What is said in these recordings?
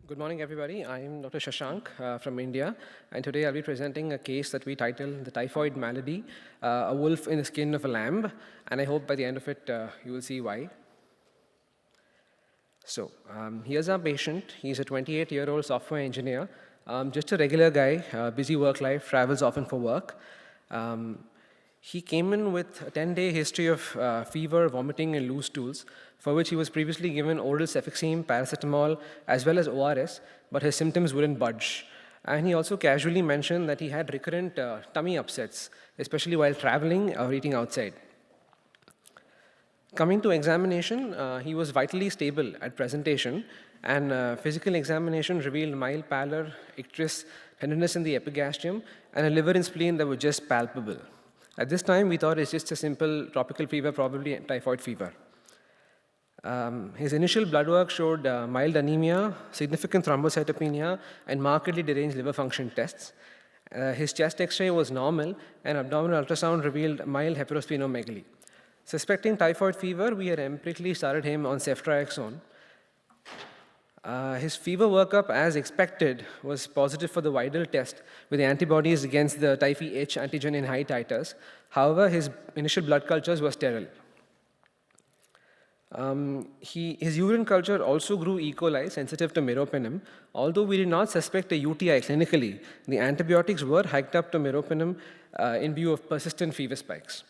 Good morning, everybody. I'm Dr. Shashank from India, and today I'll be presenting a case that we titled The Typhoid Malady, a wolf in the skin of a lamb, and I hope by the end of it you will see why. So here's our patient. He's a 28-year-old software engineer, just a regular guy, busy work life, travels often for work. He came in with a 10-day history of fever, vomiting, and loose stools, for which he was previously given oral cefixime, paracetamol, as well as ORS, but his symptoms wouldn't budge. And he also casually mentioned that he had recurrent tummy upsets, especially while traveling or eating outside. Coming to examination, he was vitally stable at presentation, and physical examination revealed mild pallor, icterus, tenderness in the epigastrium, and a liver and spleen that were just palpable. At this time, we thought it's just a simple tropical fever, probably typhoid fever. His initial blood work showed mild anemia, significant thrombocytopenia, and markedly deranged liver function tests. His chest X-ray was normal, and abdominal ultrasound revealed mild heparosplenomegaly. Suspecting typhoid fever, we had empirically started him on ceftriaxone. His fever workup, as expected, was positive for the Widal test with antibodies against the typhi H antigen in high titers. However, his initial blood cultures were sterile. His urine culture also grew E. coli, sensitive to meropenem. Although we did not suspect a UTI clinically, the antibiotics were hiked up to meropenem in view of persistent fever spikes.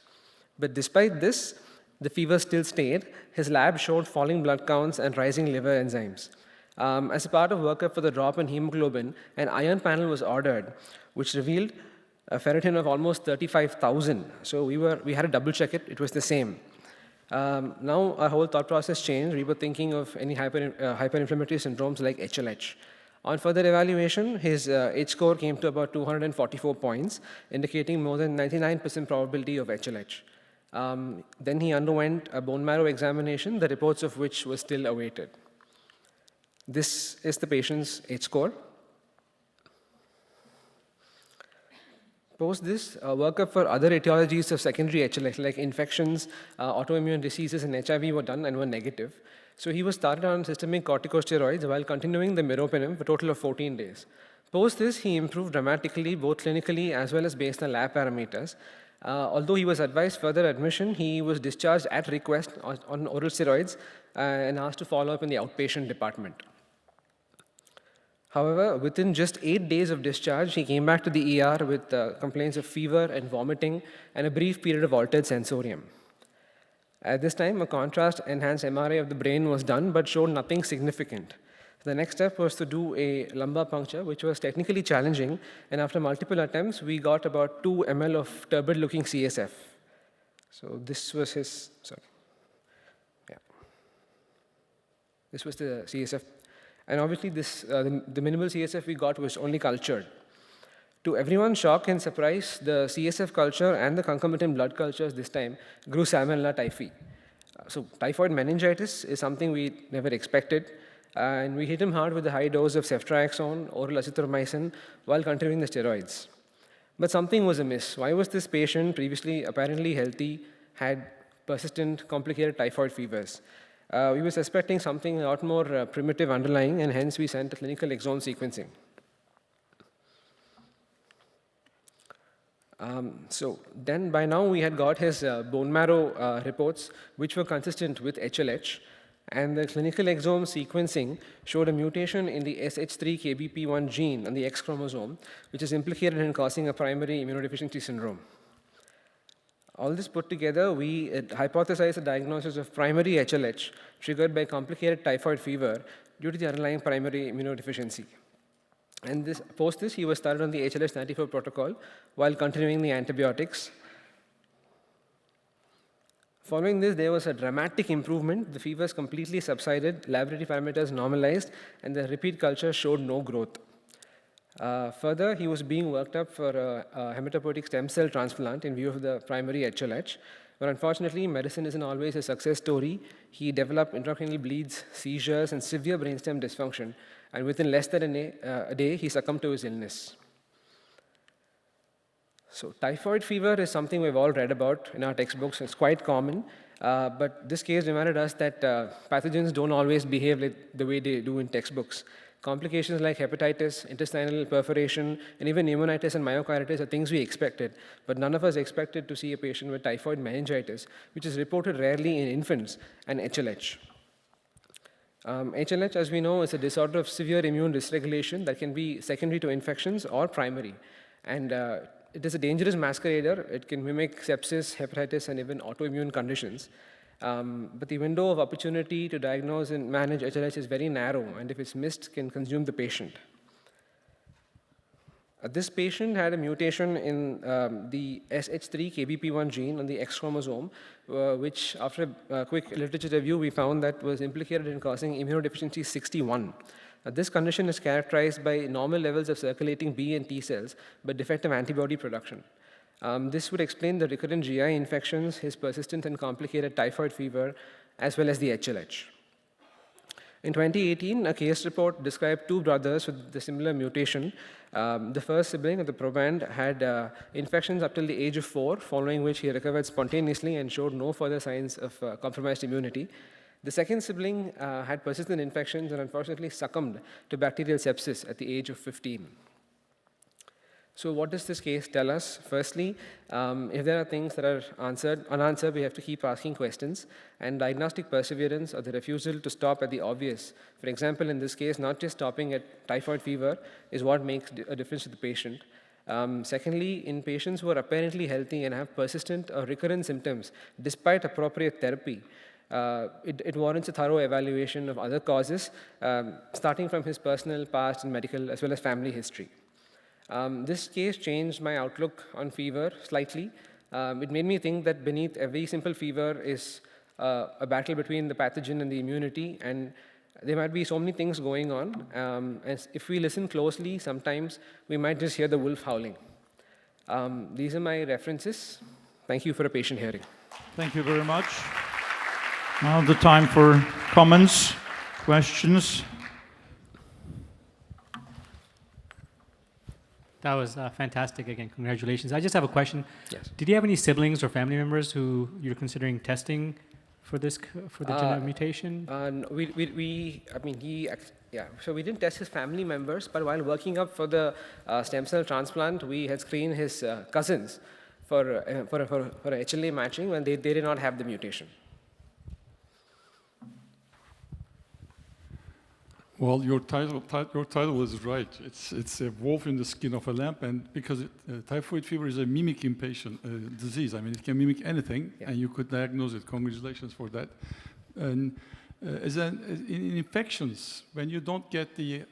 But despite this, the fever still stayed. His lab showed falling blood counts and rising liver enzymes. As a part of workup for the drop in hemoglobin, an iron panel was ordered, which revealed a ferritin of almost 35,000. So we had to double check it. It was the same. Now our whole thought process changed. We were thinking of any hyperinflammatory syndromes like HLH. On further evaluation, his H-score came to about 244 points, indicating more than 99% probability of HLH. Then he underwent a bone marrow examination, the reports of which were still awaited. This is the patient's H-score. Post this, workup for other etiologies of secondary HLH, like infections, autoimmune diseases, and HIV were done and were negative. So he was started on systemic corticosteroids while continuing the meropenem for a total of 14 days. Post this, he improved dramatically, both clinically as well as based on lab parameters. Although he was advised further admission, he was discharged at request on oral steroids and asked to follow up in the outpatient department. However, within just 8 days of discharge, he came back to the ER with complaints of fever and vomiting and a brief period of altered sensorium. At this time, a contrast-enhanced MRI of the brain was done but showed nothing significant. The next step was to do a lumbar puncture, which was technically challenging, and after multiple attempts, we got about 2 ml of turbid-looking CSF. So this was his, This was the CSF. And obviously, the minimal CSF we got was only cultured. To everyone's shock and surprise, the CSF culture and the concomitant blood cultures this time grew Salmonella typhi. So typhoid meningitis is something we never expected. And we hit him hard with a high dose of ceftriaxone, oral azithromycin, while continuing the steroids. But something was amiss. Why was this patient, previously apparently healthy, had persistent, complicated typhoid fevers? We were suspecting something a lot more primitive underlying, and hence we sent a clinical exome sequencing. So then by now we had got his bone marrow reports, which were consistent with HLH, and the clinical exome sequencing showed a mutation in the SH3KBP1 gene on the X chromosome, which is implicated in causing a primary immunodeficiency syndrome. All this put together, we hypothesized a diagnosis of primary HLH triggered by complicated typhoid fever due to the underlying primary immunodeficiency. And post this, he was started on the HLH-94 protocol while continuing the antibiotics. Following this, there was a dramatic improvement. The fevers completely subsided, laboratory parameters normalized, and the repeat culture showed no growth. Further, he was being worked up for a hematopoietic stem cell transplant in view of the primary HLH, but unfortunately, medicine isn't always a success story. He developed intracranial bleeds, seizures, and severe brainstem dysfunction, and within less than a day, he succumbed to his illness. So typhoid fever is something we've all read about in our textbooks. It's quite common, but this case reminded us that pathogens don't always behave like the way they do in textbooks. Complications like hepatitis, intestinal perforation, and even pneumonitis and myocarditis are things we expected, but none of us expected to see a patient with typhoid meningitis, which is reported rarely in infants, and HLH. HLH, as we know, is a disorder of severe immune dysregulation that can be secondary to infections or primary. And it is a dangerous masquerader. It can mimic sepsis, hepatitis, and even autoimmune conditions. But the window of opportunity to diagnose and manage HLH is very narrow, and if it's missed, can consume the patient. This patient had a mutation in the SH3-KBP1 gene on the X chromosome, which after a quick literature review, we found that was implicated in causing immunodeficiency 61. This condition is characterized by normal levels of circulating B and T cells, but defective antibody production. This would explain the recurrent GI infections, his persistent and complicated typhoid fever, as well as the HLH. In 2018, a case report described two brothers with the similar mutation. The first sibling of the proband had infections up till the age of 4, following which he recovered spontaneously and showed no further signs of compromised immunity. The second sibling had persistent infections and unfortunately succumbed to bacterial sepsis at the age of 15. So what does this case tell us? Firstly, if there are things that are unanswered, we have to keep asking questions. And diagnostic perseverance, or the refusal to stop at the obvious, for example, in this case, not just stopping at typhoid fever, is what makes a difference to the patient. Secondly, in patients who are apparently healthy and have persistent or recurrent symptoms, despite appropriate therapy, it warrants a thorough evaluation of other causes, starting from his personal, past, and medical, as well as family history. This case changed my outlook on fever slightly. It made me think that beneath every simple fever is a battle between the pathogen and the immunity, and there might be so many things going on. And if we listen closely, sometimes we might just hear the wolf howling. These are my references. Thank you for a patient hearing. Thank you very much. Now the time for comments, questions. That was fantastic. Again, congratulations. I just have a question. Yes. Did you have any siblings or family members who you're considering testing for this for the genetic mutation? So we didn't test his family members, but while working up for the stem cell transplant, we had screened his cousins for HLA matching when they did not have the mutation. Well, your title is right. It's a wolf in the skin of a lamb, and because typhoid fever is a mimicking disease. I mean, it can mimic anything, and you could diagnose it. Congratulations for that. And in infections, when you don't get the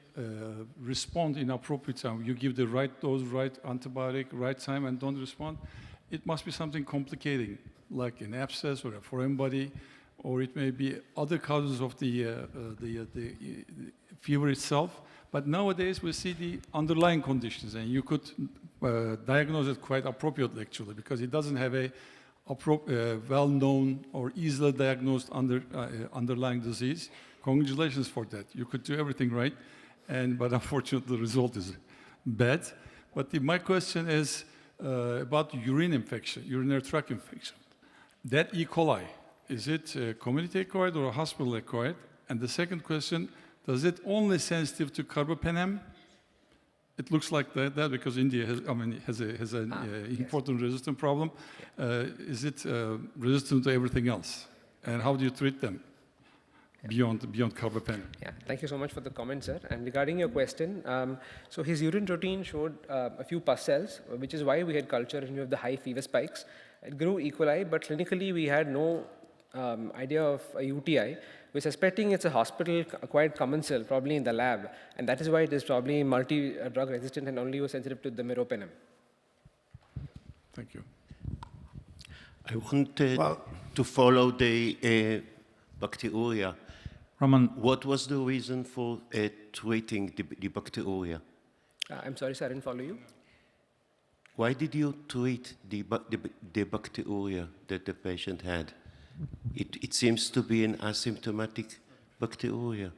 respond in appropriate time, you give the right dose, right antibiotic, right time, and don't respond, it must be something complicating, like an abscess or a foreign body, or it may be other causes of the fever itself. But nowadays we see the underlying conditions, and you could diagnose it quite appropriately, actually, because it doesn't have a well-known or easily diagnosed underlying disease. Congratulations for that. You could do everything right, but unfortunately the result is bad. But my question is about urinary tract infection. That E. coli, is it community acquired or hospital acquired? And the second question, does it only sensitive to carbapenem? It looks like that because India has an important resistant problem. Is it resistant to everything else? And how do you treat them beyond carbapenem? Yeah, thank you so much for the comment, sir. And regarding your question, so his urine routine showed a few pus cells, which is why we had culture and we have the high fever spikes. It grew E. coli, but clinically we had no idea of a UTI. We're suspecting it's a hospital-acquired commensal, probably in the lab, and that is why it is probably multi-drug resistant and only was sensitive to the meropenem. Thank you. I wanted to follow the bacteria. Raman. What was the reason for treating the bacteria? I'm sorry, sir, I didn't follow you. Why did you treat the bacteria that the patient had? It seems to be an asymptomatic bacteria.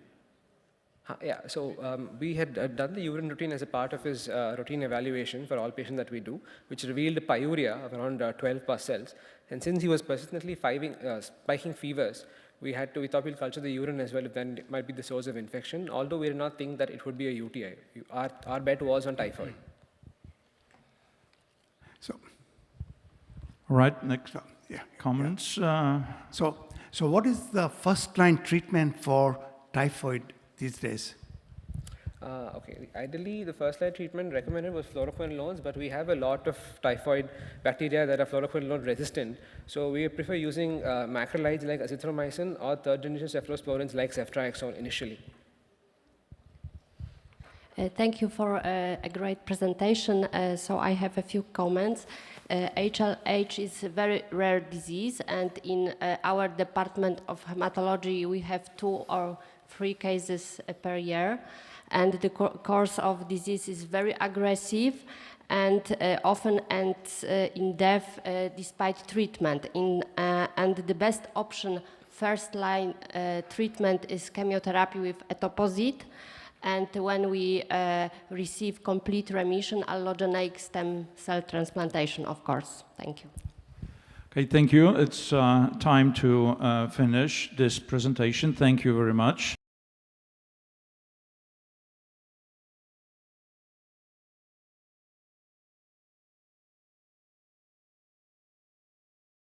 Yeah, so we had done the urine routine as a part of his routine evaluation for all patients that we do, which revealed a pyuria of around 12 pus cells. And since he was persistently spiking fevers, we thought we'll culture the urine as well, if then it might be the source of infection, although we did not think that it would be a UTI. Our bet was on typhoid. So, All right, next yeah. comments. So what is the first-line treatment for typhoid these days? Okay, ideally the first line treatment recommended was fluoroquinolones, but we have a lot of typhoid bacteria that are fluoroquinolone resistant, so we prefer using macrolides like azithromycin or third generation cephalosporins like ceftriaxone initially. Thank you for a great presentation. So I have a few comments. HLH is a very rare disease, and in our department of hematology we have 2 or 3 cases per year, and the course of disease is very aggressive and often ends in death despite treatment. And the best option, first line treatment, is chemotherapy with etoposide. And when we receive complete remission, allogeneic stem cell transplantation, of course. Thank you. Okay, thank you. It's time to finish this presentation. Thank you very much.